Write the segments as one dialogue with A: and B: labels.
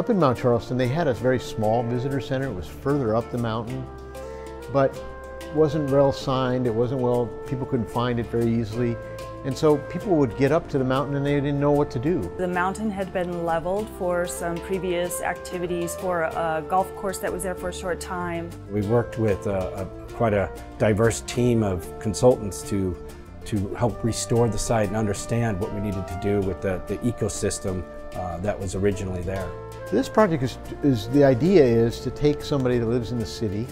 A: Up in Mount Charleston, they had a very small visitor center. It was further up the mountain, but wasn't well signed. It wasn't well, people couldn't find it very easily. And so people would get up to the mountain and they didn't know what to do.
B: The mountain had been leveled for some previous activities for a golf course that was there for a short time.
C: We worked with quite a diverse team of consultants to help restore the site and understand what we needed to do with the ecosystem that was originally there.
A: This project the idea is to take somebody that lives in the city,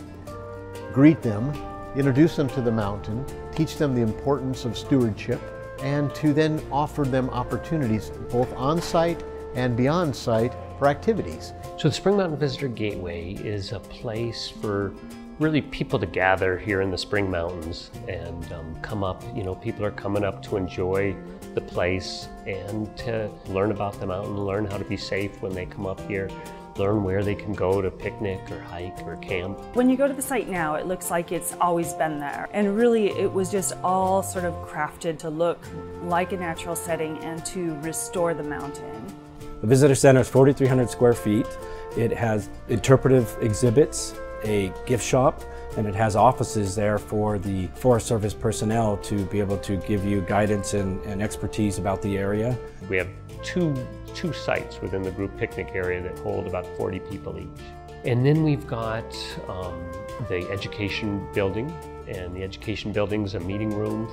A: greet them, introduce them to the mountain, teach them the importance of stewardship, and to then offer them opportunities both on-site and beyond site for activities.
D: So the Spring Mountain Visitor Gateway is a place for really people to gather here in the Spring Mountains and come up. You know, people are coming up to enjoy the place and to learn about the mountain, learn how to be safe when they come up here, learn where they can go to picnic or hike or camp.
B: When you go to the site now, it looks like it's always been there. And really, it was just all sort of crafted to look like a natural setting and to restore the mountain.
C: The visitor center is 4,300 square feet. It has interpretive exhibits, a gift shop, and it has offices there for the Forest Service personnel to be able to give you guidance and expertise about the area.
D: We have two sites within the group picnic area that hold about 40 people each. And then we've got the education building, and the education building's a meeting room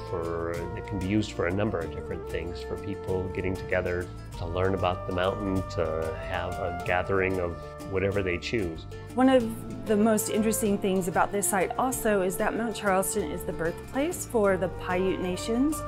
D: that can be used for a number of different things, for people getting together to learn about the mountain, to have a gathering of whatever they choose.
B: One of the most interesting things about this site also is that Mount Charleston is the birthplace for the Paiute Nations.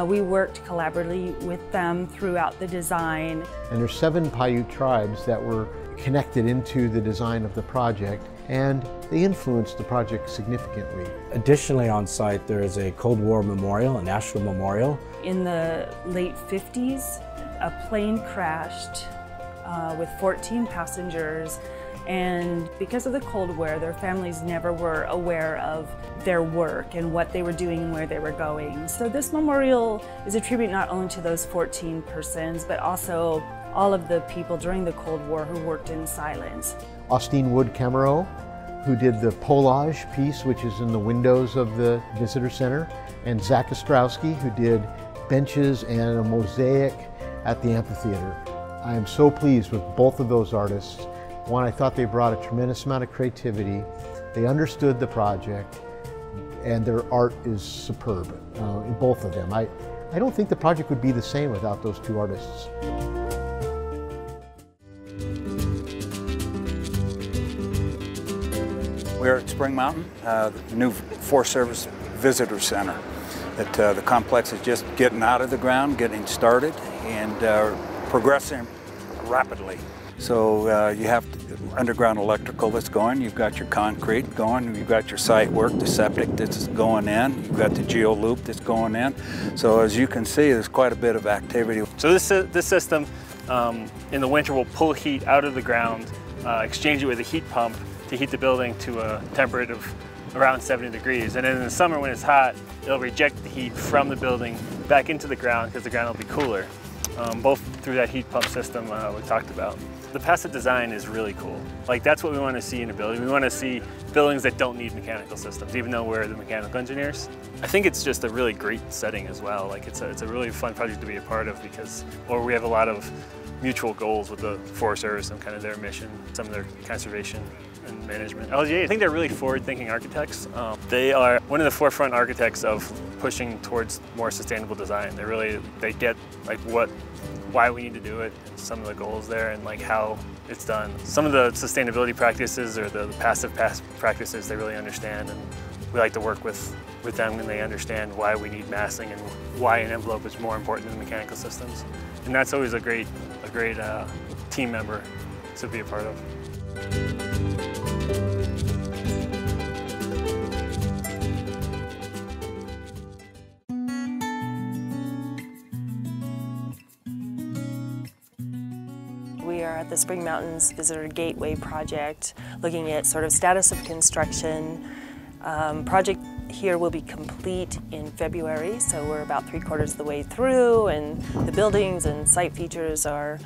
B: We worked collaboratively with them throughout the design. And
A: there's 7 Paiute tribes that were connected into the design of the project, and they influenced the project significantly.
C: Additionally on site there is a Cold War memorial, a national memorial.
B: In the late 50s, a plane crashed with 14 passengers, and because of the Cold War, their families never were aware of their work and what they were doing and where they were going. So this memorial is a tribute not only to those 14 persons, but also all of the people during the Cold War who worked in silence.
A: Austin Wood Camero, who did the Polage piece, which is in the windows of the visitor center, and Zach Ostrowski, who did benches and a mosaic at the amphitheater. I am so pleased with both of those artists. One, I thought they brought a tremendous amount of creativity. They understood the project, and their art is superb in both of them. I don't think the project would be the same without those two artists.
E: We're at Spring Mountain, the new Forest Service Visitor Center. The complex is just getting out of the ground, getting started, and progressing rapidly. So you have underground electrical that's going, you've got your concrete going, you've got your site work, the septic that's going in, you've got the geo loop that's going in. So as you can see, there's quite a bit of activity.
F: So this system in the winter will pull heat out of the ground, exchange it with a heat pump to heat the building to a temperature of around 70 degrees. And then in the summer when it's hot, it'll reject the heat from the building back into the ground because the ground will be cooler, both through that heat pump system we talked about. The passive design is really cool. Like, that's what we want to see in a building. We want to see buildings that don't need mechanical systems, even though we're the mechanical engineers. I think it's just a really great setting as well. Like, it's a really fun project to be a part of because we have a lot of mutual goals with the Forest Service and kind of their mission, some of their conservation and management. LGA, I think they're really forward-thinking architects. They are one of the forefront architects of pushing towards more sustainable design. They get like why we need to do it, and some of the goals there, and like how it's done. Some of the sustainability practices or the passive practices they really understand, and we like to work with them, and they understand why we need massing and why an envelope is more important than mechanical systems. And that's always a great team member to be a part of.
G: We are at the Spring Mountains Visitor Gateway project, looking at sort of status of construction. Project here will be complete in February, so we're about 3/4 of the way through, and the buildings and site features are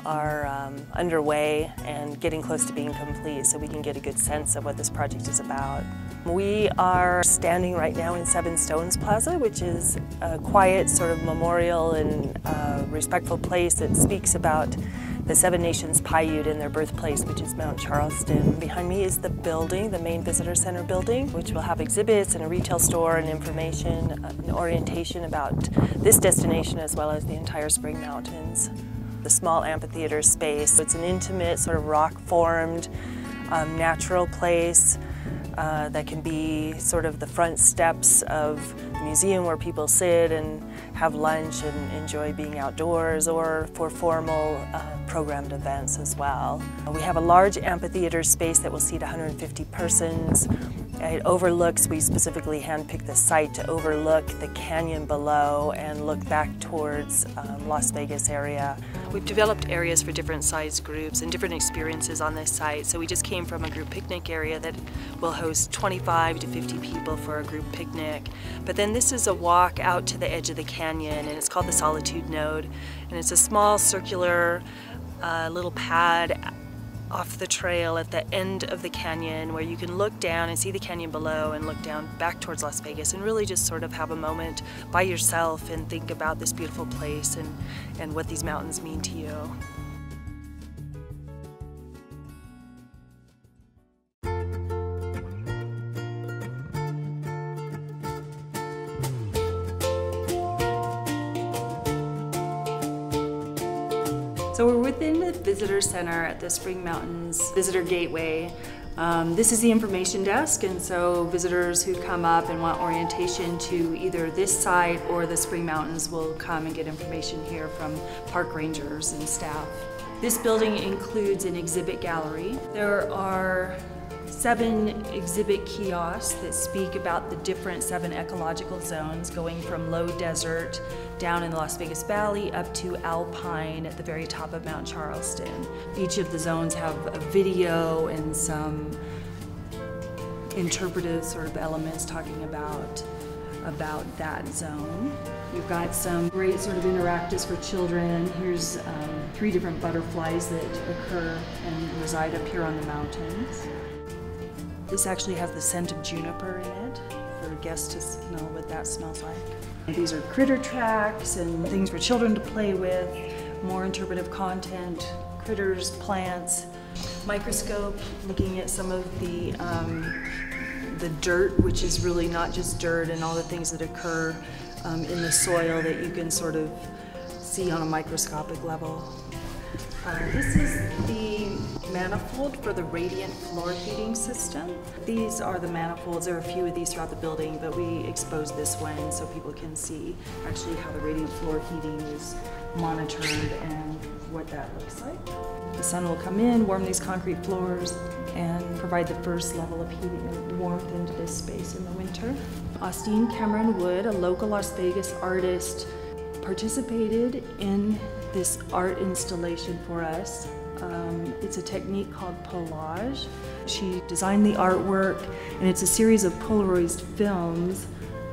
G: are underway and getting close to being complete, so we can get a good sense of what this project is about. We are standing right now in Seven Stones Plaza, which is a quiet sort of memorial and respectful place that speaks about the Seven Nations Paiute and their birthplace, which is Mount Charleston. Behind me is the building, the main visitor center building, which will have exhibits and a retail store and information and orientation about this destination as well as the entire Spring Mountains. The small amphitheater space. It's an intimate, sort of rock-formed, natural place that can be sort of the front steps of the museum where people sit and have lunch and enjoy being outdoors, or for formal programmed events as well. We have a large amphitheater space that will seat 150 persons. It overlooks, we specifically handpicked the site to overlook the canyon below and look back towards Las Vegas area. We've developed areas for different size groups and different experiences on this site. So we just came from a group picnic area that will host 25 to 50 people for a group picnic. But then this is a walk out to the edge of the canyon, and it's called the Solitude Node. And it's a small circular little pad off the trail at the end of the canyon where you can look down and see the canyon below and look down back towards Las Vegas and really just sort of have a moment by yourself and think about this beautiful place and what these mountains mean to you.
B: So we're within the visitor center at the Spring Mountains Visitor Gateway. This is the information desk, and so visitors who come up and want orientation to either this site or the Spring Mountains will come and get information here from park rangers and staff. This building includes an exhibit gallery. There are 7 exhibit kiosks that speak about the different 7 ecological zones, going from low desert down in the Las Vegas Valley up to alpine at the very top of Mount Charleston. Each of the zones have a video and some interpretive sort of elements talking about that zone. We've got some great sort of interactives for children. Here's 3 different butterflies that occur and reside up here on the mountains. This actually has the scent of juniper in it for guests to smell what that smells like. These are critter tracks and things for children to play with, more interpretive content, critters, plants, microscope, looking at some of the dirt, which is really not just dirt, and all the things that occur in the soil that you can sort of see on a microscopic level. This is the manifold for the radiant floor heating system. These are the manifolds. There are a few of these throughout the building, but we exposed this one so people can see actually how the radiant floor heating is monitored and what that looks like. The sun will come in, warm these concrete floors, and provide the first level of heating and warmth into this space in the winter. Austin Cameron Wood, a local Las Vegas artist, participated in this art installation for us. It's a technique called collage. She designed the artwork, and it's a series of Polaroid films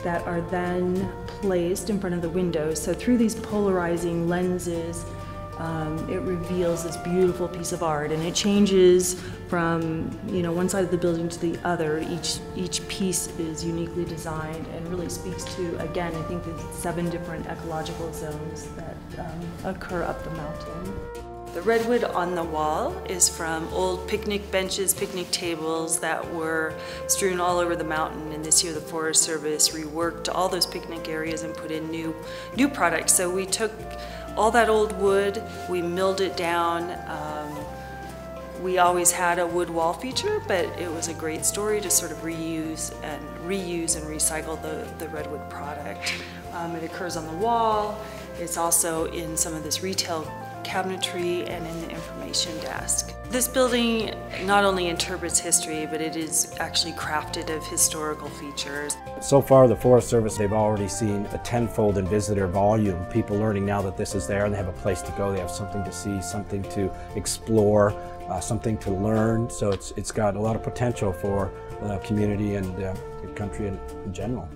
B: that are then placed in front of the windows. So through these polarizing lenses, it reveals this beautiful piece of art, and it changes from one side of the building to the other. Each piece is uniquely designed and really speaks to, again, I think the 7 different ecological zones that occur up the mountain. The redwood on the wall is from old picnic benches, picnic tables that were strewn all over the mountain, and this year the Forest Service reworked all those picnic areas and put in new products. So we took all that old wood, we milled it down. We always had a wood wall feature, but it was a great story to sort of reuse and recycle the redwood product. It occurs on the wall. It's also in some of this retail cabinetry and in the information desk. This building not only interprets history, but it is actually crafted of historical features.
C: So far, the Forest Service, they've already seen a tenfold in visitor volume. People learning now that this is there and they have a place to go. They have something to see, something to explore, something to learn. So it's got a lot of potential for the community and the country in general.